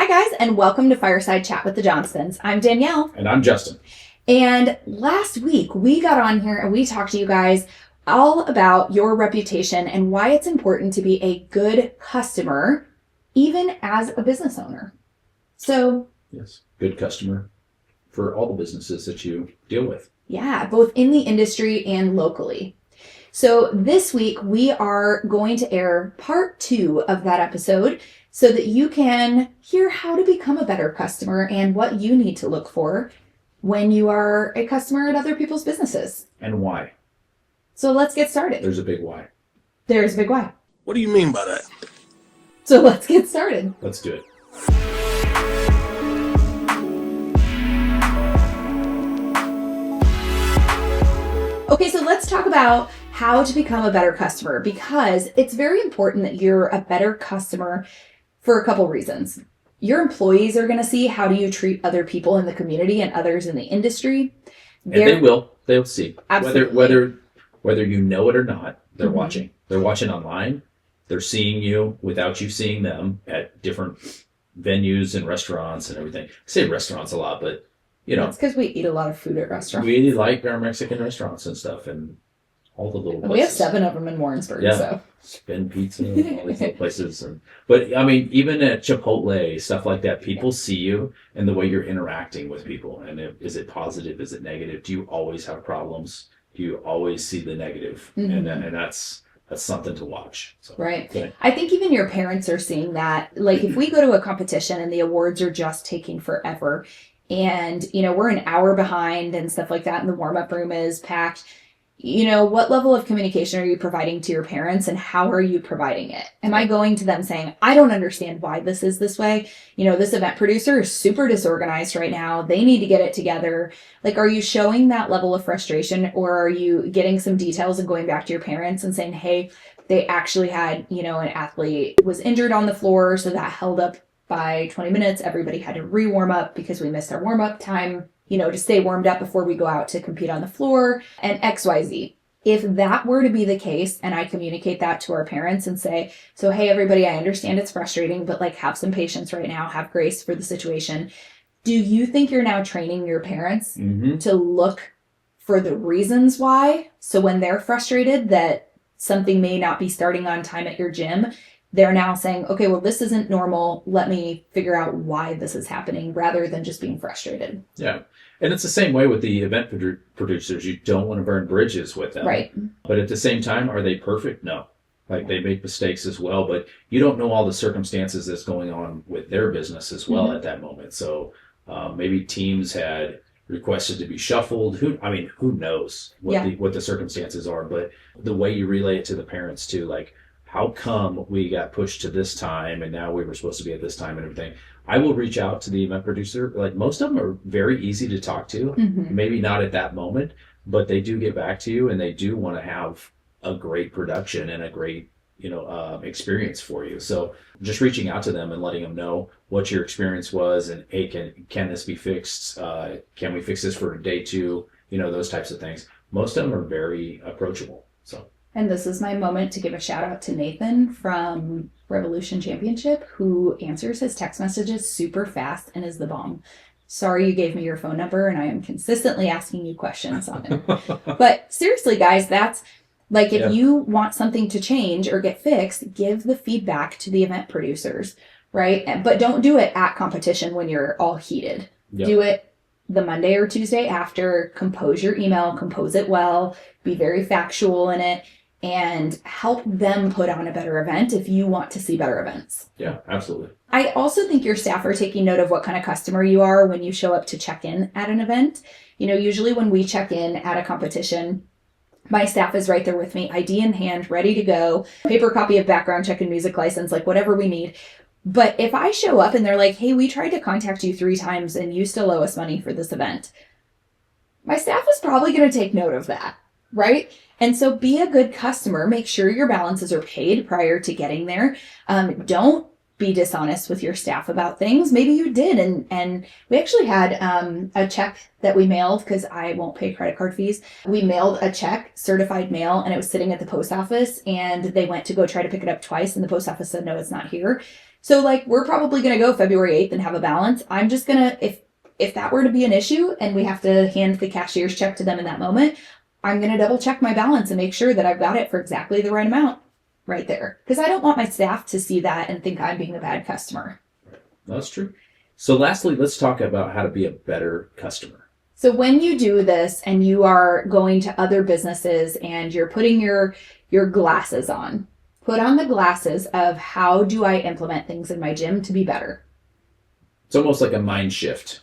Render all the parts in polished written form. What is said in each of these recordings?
Hi guys, and welcome to Fireside Chat with the Johnstons. I'm Danielle. And I'm Justin. And last week we got on here and we talked to you guys all about your reputation and why it's important to be a good customer, even as a business owner. So, yes, good customer for all the businesses that you deal with. Yeah, both in the industry and locally. So this week we are going to air part 2 of that episode so that you can hear how to become a better customer and what you need to look for when you are a customer at other people's businesses. And why. So let's get started. There's a big why. There's a big why. What do you mean by that? So let's get started. Let's do it. Okay, so let's talk about how to become a better customer, because it's very important that you're a better customer for a couple reasons. Your employees are going to see how do you treat other people in the community and others in the industry. And they will. They'll see. Absolutely. Whether you know it or not, they're watching. They're watching online. They're seeing you without you seeing them at different venues and restaurants and everything. I say restaurants a lot, but you know. That's because we eat a lot of food at restaurants. We like our Mexican restaurants and stuff and all the little places. We have 7 of them in Warrensburg. Yeah. So. Spin Pizza and all these little places. But I mean, even at Chipotle, stuff like that, people see you and the way you're interacting with people. And is it positive? Is it negative? Do you always have problems? Do you always see the negative? Mm-hmm. And that's something to watch. So, right. okay. I think even your parents are seeing that. Like if we go to a competition and the awards are just taking forever and, you know, we're an hour behind and stuff like that and the warm-up room is packed, you know, what level of communication are you providing to your parents and how are you providing it? Am I going to them saying, I don't understand why this is this way? You know, this event producer is super disorganized right now. They need to get it together. Like, are you showing that level of frustration, or are you getting some details and going back to your parents and saying, hey, they actually had, you know, an athlete was injured on the floor, so that held up by 20 minutes. Everybody had to re-warm up because we missed our warm-up time, you know, to stay warmed up before we go out to compete on the floor, and XYZ. If that were to be the case and I communicate that to our parents and say, so, hey, everybody, I understand it's frustrating, but like have some patience right now, have grace for the situation. Do you think you're now training your parents to look for the reasons why? So when they're frustrated that something may not be starting on time at your gym, they're now saying, okay, well, this isn't normal. Let me figure out why this is happening, rather than just being frustrated. Yeah. And it's the same way with the event producers. You don't want to burn bridges with them. Right. But at the same time, are they perfect? No. Like, they make mistakes as well, but you don't know all the circumstances that's going on with their business as well at that moment. So maybe teams had requested to be shuffled. Who knows what the circumstances are, but the way you relay it to the parents too, like, how come we got pushed to this time and now we were supposed to be at this time and everything? I will reach out to the event producer. Like, most of them are very easy to talk to. Maybe not at that moment, but they do get back to you and they do want to have a great production and a great, experience for you. So just reaching out to them and letting them know what your experience was and, hey, can this be fixed? Can we fix this for day 2? You know, those types of things. Most of them are very approachable. So. And this is my moment to give a shout out to Nathan from Revolution Championship, who answers his text messages super fast and is the bomb. Sorry you gave me your phone number and I am consistently asking you questions on it. But seriously, guys, that's like, if you want something to change or get fixed, give the feedback to the event producers, right? But don't do it at competition when you're all heated. Yep. Do it the Monday or Tuesday after. Compose your email, compose it well, be very factual in it, and help them put on a better event if you want to see better events. Yeah, absolutely. I also think your staff are taking note of what kind of customer you are when you show up to check in at an event. You know, usually when we check in at a competition, my staff is right there with me, ID in hand, ready to go, paper copy of background check and music license, like whatever we need. But if I show up and they're like, hey, we tried to contact you 3 times and you still owe us money for this event, my staff is probably going to take note of that, right? And so be a good customer. Make sure your balances are paid prior to getting there. Don't be dishonest with your staff about things. Maybe you did. And we actually had a check that we mailed, because I won't pay credit card fees. We mailed a check, certified mail, and it was sitting at the post office, and they went to go try to pick it up twice, and the post office said, no, it's not here. So like we're probably going to go February 8th and have a balance. I'm just going to, if that were to be an issue and we have to hand the cashier's check to them in that moment, I'm going to double check my balance and make sure that I've got it for exactly the right amount right there. Because I don't want my staff to see that and think I'm being a bad customer. That's true. So lastly, let's talk about how to be a better customer. So when you do this and you are going to other businesses and you're putting your glasses on, put on the glasses of how do I implement things in my gym to be better. It's almost like a mind shift.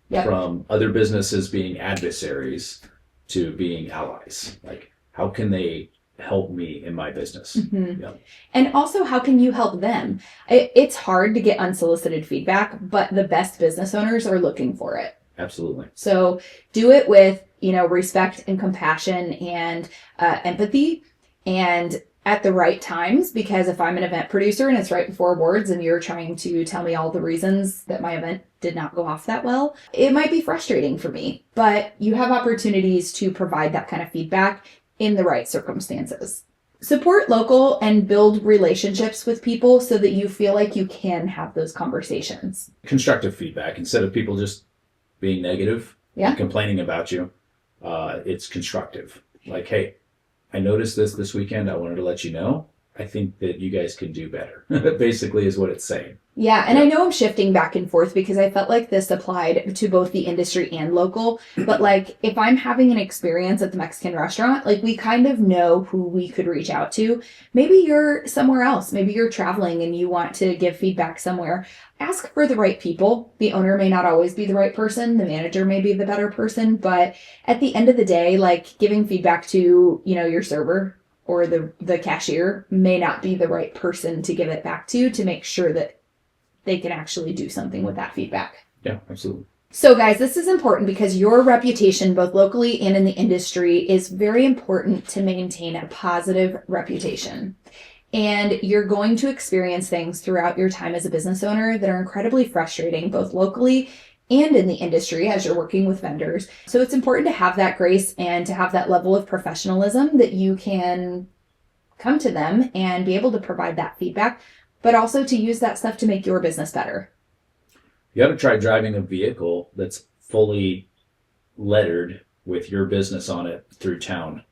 Yep. From other businesses being adversaries to being allies. Like, how can they help me in my business? Mm-hmm. Yep. And also, how can you help them? It's hard to get unsolicited feedback, but the best business owners are looking for it. Absolutely. So do it with, respect and compassion and empathy, and at the right times, because if I'm an event producer and it's right before awards and you're trying to tell me all the reasons that my event did not go off that well, it might be frustrating for me, but you have opportunities to provide that kind of feedback in the right circumstances. Support local and build relationships with people so that you feel like you can have those conversations. Constructive feedback instead of people just being negative and complaining about you. It's constructive. Like, hey, I noticed this weekend. I wanted to let you know. I think that you guys could do better. Basically is what it's saying. Yeah, and I know I'm shifting back and forth because I felt like this applied to both the industry and local. But like, if I'm having an experience at the Mexican restaurant, like we kind of know who we could reach out to. Maybe you're somewhere else. Maybe you're traveling and you want to give feedback somewhere. Ask for the right people. The owner may not always be the right person. The manager may be the better person. But at the end of the day, like giving feedback to, your server or the cashier may not be the right person to give it back to make sure that they can actually do something with that feedback. Yeah, absolutely. So guys, this is important because your reputation, both locally and in the industry, is very important to maintain a positive reputation. And you're going to experience things throughout your time as a business owner that are incredibly frustrating, both locally and in the industry as you're working with vendors. So it's important to have that grace and to have that level of professionalism that you can come to them and be able to provide that feedback, but also to use that stuff to make your business better. You got to try driving a vehicle that's fully lettered with your business on it through town.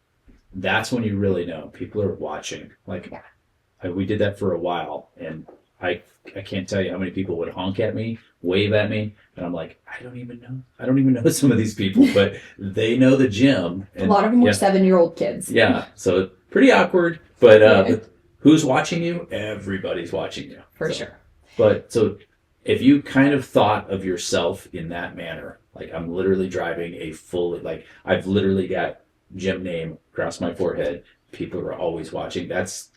That's when you really know people are watching. We did that for a while, and I can't tell you how many people would honk at me, wave at me, and I'm like, I don't even know some of these people, but they know the gym. And, a lot of them were 7-year-old kids. Yeah, so pretty awkward, but who's watching you? Everybody's watching you. For sure. But so if you kind of thought of yourself in that manner, like I'm literally driving I've literally got gym name across my forehead. People are always watching. That's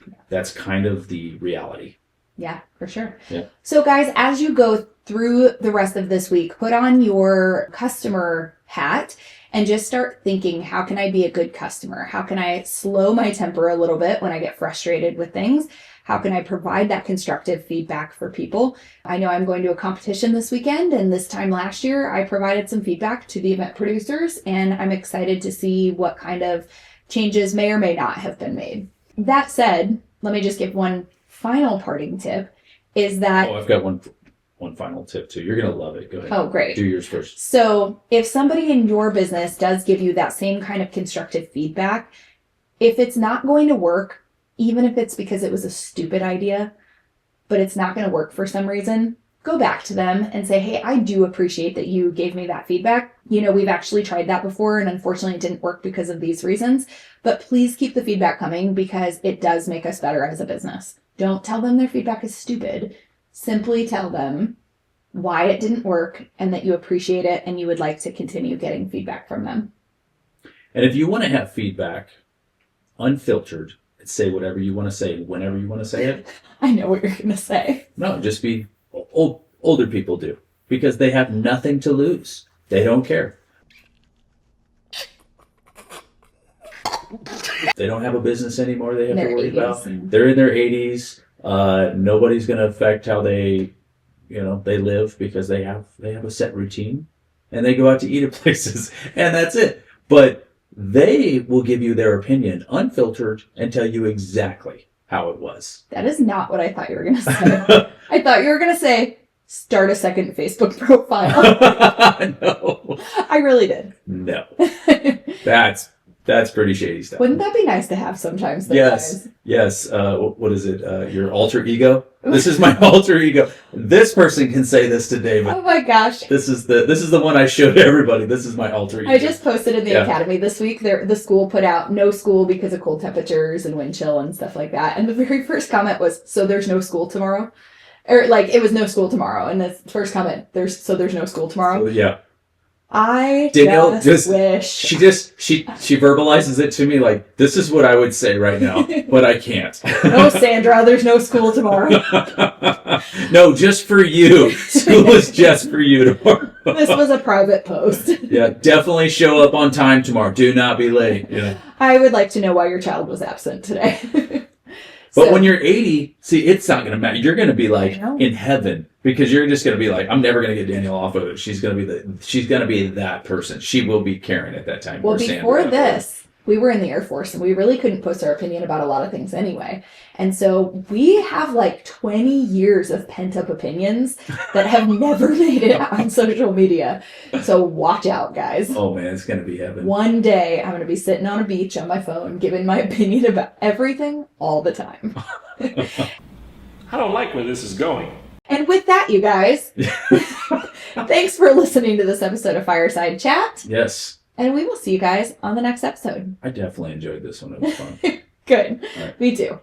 kind of the reality. Yeah, for sure. Yeah. So guys, as you go through the rest of this week, put on your customer hat and just start thinking, how can I be a good customer? How can I slow my temper a little bit when I get frustrated with things? How can I provide that constructive feedback for people? I know I'm going to a competition this weekend, and this time last year, I provided some feedback to the event producers, and I'm excited to see what kind of changes may or may not have been made. That said, let me just give one final parting tip, is that... Oh, I've got one final tip too. You're going to love it. Go ahead. Oh, great. Do yours first. So if somebody in your business does give you that same kind of constructive feedback, if it's not going to work, even if it's because it was a stupid idea, but it's not going to work for some reason, go back to them and say, hey, I do appreciate that you gave me that feedback. We've actually tried that before, and unfortunately it didn't work because of these reasons, but please keep the feedback coming because it does make us better as a business. Don't tell them their feedback is stupid. Simply tell them why it didn't work and that you appreciate it and you would like to continue getting feedback from them. And if you want to have feedback unfiltered, say whatever you want to say, whenever you want to say it. I know what you're going to say. No, just be older people do, because they have nothing to lose. They don't care. They don't have a business anymore they have to worry about. They're in their 80s. Nobody's going to affect how they live because they have a set routine and they go out to eat at places and that's it. But they will give you their opinion unfiltered and tell you exactly how it was. That is not what I thought you were going to say. I thought you were going to say, start a second Facebook profile. No. I really did. No. That's pretty shady stuff. Wouldn't that be nice to have sometimes? Yes. Yes. What is it? Your alter ego? This is my alter ego. This person can say this to David. Oh my gosh. This is the one I showed everybody. This is my alter ego. I just posted in the academy this week. The school put out no school because of cold temperatures and wind chill and stuff like that. And the very first comment was, so there's no school tomorrow? Or like, it was no school tomorrow. And the first comment, there's no school tomorrow. So, yeah. I Danielle just wish. She verbalizes it to me like, this is what I would say right now, but I can't. No, Sandra, there's no school tomorrow. No, just for you. School is just for you tomorrow. This was a private post. Yeah, definitely show up on time tomorrow. Do not be late. Yeah. I would like to know why your child was absent today. But when you're 80, see, it's not going to matter. You're going to be like in heaven because you're just going to be like, I'm never going to get Danielle off of it. She's going to be that person. She will be Karen at that time. Well, before this, we were in the Air Force and we really couldn't post our opinion about a lot of things anyway. And so we have like 20 years of pent up opinions that have never made it on social media. So watch out, guys. Oh man, it's going to be heaven. One day I'm going to be sitting on a beach on my phone, giving my opinion about everything all the time. I don't like where this is going. And with that, you guys, thanks for listening to this episode of Fireside Chat. Yes. And we will see you guys on the next episode. I definitely enjoyed this one. It was fun. Good. Right. Me too.